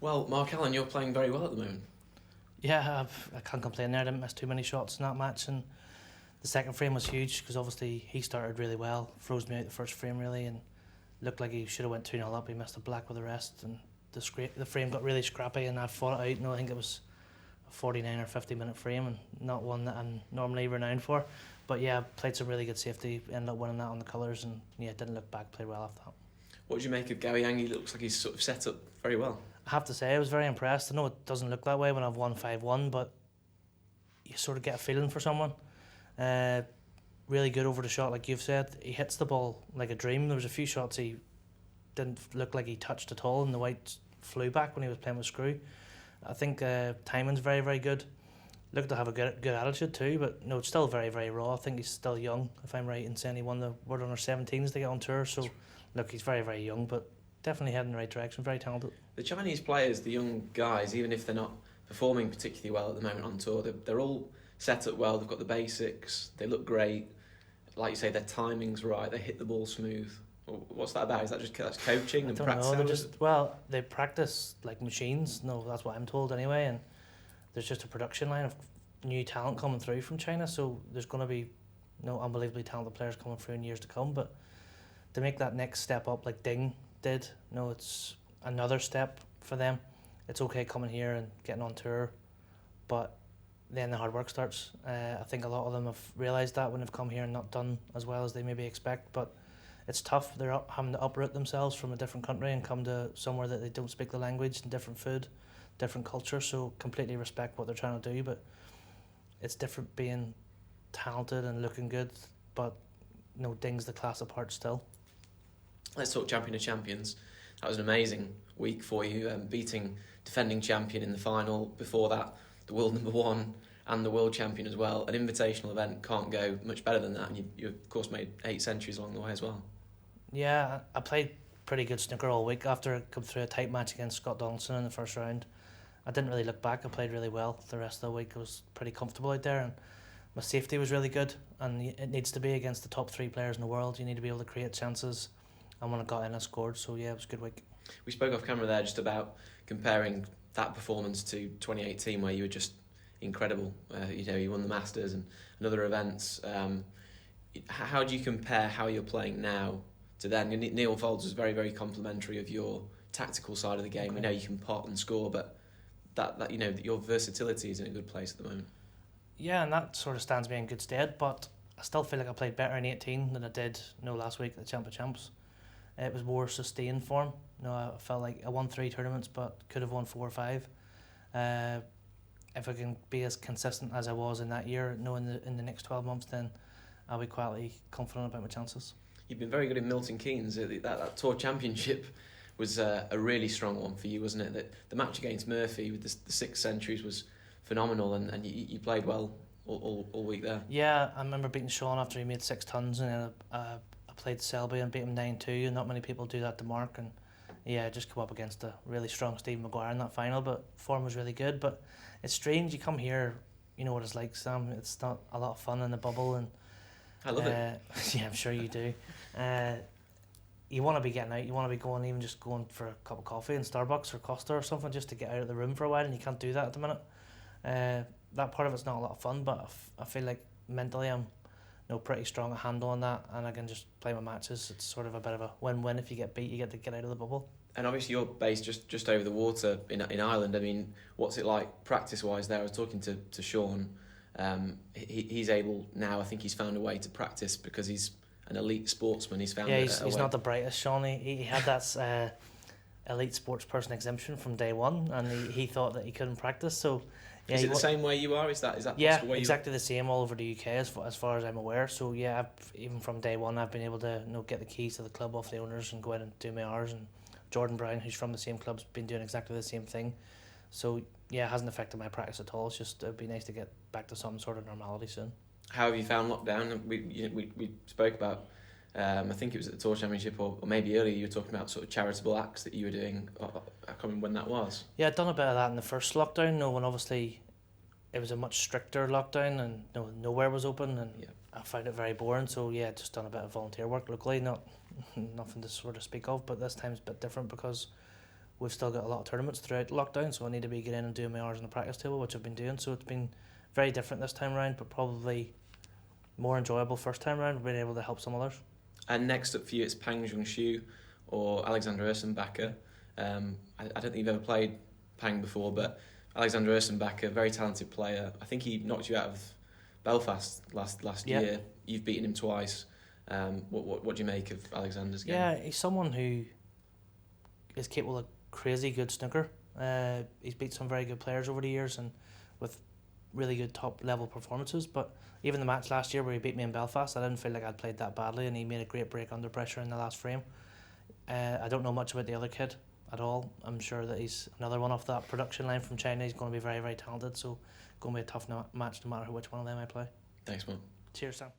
Well, Mark Allen, you're playing very well at the moment. Yeah, I can't complain there. I didn't miss too many shots in that match, and the second frame was huge because obviously he started really well, froze me out the first frame really, and looked like he should have went 2-0 up. He missed a black with the rest, and the frame got really scrappy, and I fought it out. I think it was a 49 or 50 minute frame, and not one that I'm normally renowned for. But yeah, played some really good safety, ended up winning that on the colours, and yeah, didn't look back, played well after that. What do you make of Gao Yang? He looks like he's sort of set up very well. I have to say I was very impressed. I know it doesn't look that way when I've won 5-1, but you sort of get a feeling for someone. Really good over the shot, like you've said. He hits the ball like a dream. There was a few shots he didn't look like he touched at all, and the white flew back when he was playing with screw. I think timing's very, very good. Looked to have a good attitude too, but no, it's still very, very raw. I think he's still young, if I'm right in saying he won the World Under 17s to get on tour. So look, he's very, very young, but definitely heading in the right direction. Very talented. The Chinese players, the young guys, even if they're not performing particularly well at the moment on tour, they're all set up well. They've got the basics. They look great. Like you say, their timing's right. They hit the ball smooth. What's that about? Is that just that's coaching and practice? I don't know. They practice like machines. No, that's what I'm told anyway. And there's just a production line of new talent coming through from China. So there's going to be unbelievably talented players coming through in years to come. But to make that next step up, like Ding did, it's another step for them. It's okay coming here and getting on tour, but then the hard work starts. I think a lot of them have realised that when they've come here and not done as well as they maybe expect, but it's tough. They're having to uproot themselves from a different country and come to somewhere that they don't speak the language and different food, different culture, so completely respect what they're trying to do, but it's different being talented and looking good, but Ding's the class apart still. Let's talk Champion of Champions. That was an amazing week for you, beating defending champion in the final. Before that, the world number one and the world champion as well. An invitational event can't go much better than that, and you of course made 8 centuries along the way as well. Yeah, I played pretty good snooker all week after I come through a tight match against Scott Donaldson in the first round. I didn't really look back. I played really well the rest of the week. I was pretty comfortable out there, and my safety was really good, and it needs to be against the top 3 players in the world. You need to be able to create chances, and when I got in I scored, so yeah, it was a good week. We spoke off camera there just about comparing that performance to 2018 where you were just incredible. You won the Masters and other events. How do you compare how you're playing now to then? Neil Foulds was very, very complimentary of your tactical side of the game. Okay. We know you can pot and score, but that your versatility is in a good place at the moment. Yeah, and that sort of stands me in good stead, but I still feel like I played better in 18 than I did last week at the Champ of Champs. It was more sustained form. I felt like I won 3 tournaments, but could have won 4 or 5. If I can be as consistent as I was in that year, in the next 12 months, then I'll be quietly confident about my chances. You've been very good in Milton Keynes. That Tour Championship was a really strong one for you, wasn't it? The match against Murphy with the 6 centuries was phenomenal, and you played well all week there. Yeah, I remember beating Sean after he made 6 tons, and then I played Selby and beat him 9-2, and not many people do that to Mark, and yeah, just come up against a really strong Steve Maguire in that final, but form was really good. But it's strange, you come here, you know what it's like, Sam, it's not a lot of fun in the bubble, and I love it. Yeah, I'm sure you do. You want to be getting out, you want to be going for a cup of coffee in Starbucks or Costa or something, just to get out of the room for a while, and you can't do that at the minute. That part of it's not a lot of fun, but I feel like mentally I'm pretty strong at handling that, and I can just play my matches. It's sort of a bit of a win-win. If you get beat, you get to get out of the bubble. And obviously you're based just over the water in Ireland. I mean, what's it like practice-wise there? I was talking to Sean. He's able now, I think he's found a way to practice because he's an elite sportsman. He's found he's not the brightest, Sean. He had that elite sports person exemption from day one, and he thought that he couldn't practice, so... Yeah, is it the same way you are? Is that yeah, exactly the same all over the UK as far as I'm aware. So yeah, even from day one, I've been able to get the keys to the club off the owners and go in and do my hours. And Jordan Brown, who's from the same club, has been doing exactly the same thing. So yeah, it hasn't affected my practice at all. It's just it'd be nice to get back to some sort of normality soon. How have you found lockdown? We spoke about. I think it was at the Tour Championship or maybe earlier you were talking about sort of charitable acts that you were doing. I can't remember when that was. Yeah, I'd done a bit of that in the first lockdown. When obviously it was a much stricter lockdown and nowhere was open, and yeah. I found it very boring. So yeah, just done a bit of volunteer work locally, nothing to sort of speak of, but this time's a bit different because we've still got a lot of tournaments throughout lockdown, so I need to be getting in and doing my hours on the practice table, which I've been doing. So it's been very different this time around, but probably more enjoyable first time around. We've been able to help some others. And next up for you, it's Pang Junxiu or Alexander Ursenbacher. I don't think you've ever played Pang before, but Alexander Ursenbacher, very talented player. I think he knocked you out of Belfast last year. You've beaten him twice. What do you make of Alexander's game? Yeah, he's someone who is capable of crazy good snooker. He's beat some very good players over the years and with really good top level performances. But even the match last year where he beat me in Belfast, I didn't feel like I'd played that badly, and he made a great break under pressure in the last frame. I don't know much about the other kid at all. I'm sure that he's another one off that production line from China. He's going to be very, very talented, so going to be a tough match no matter which one of them I play. Thanks, man. Cheers, Sam.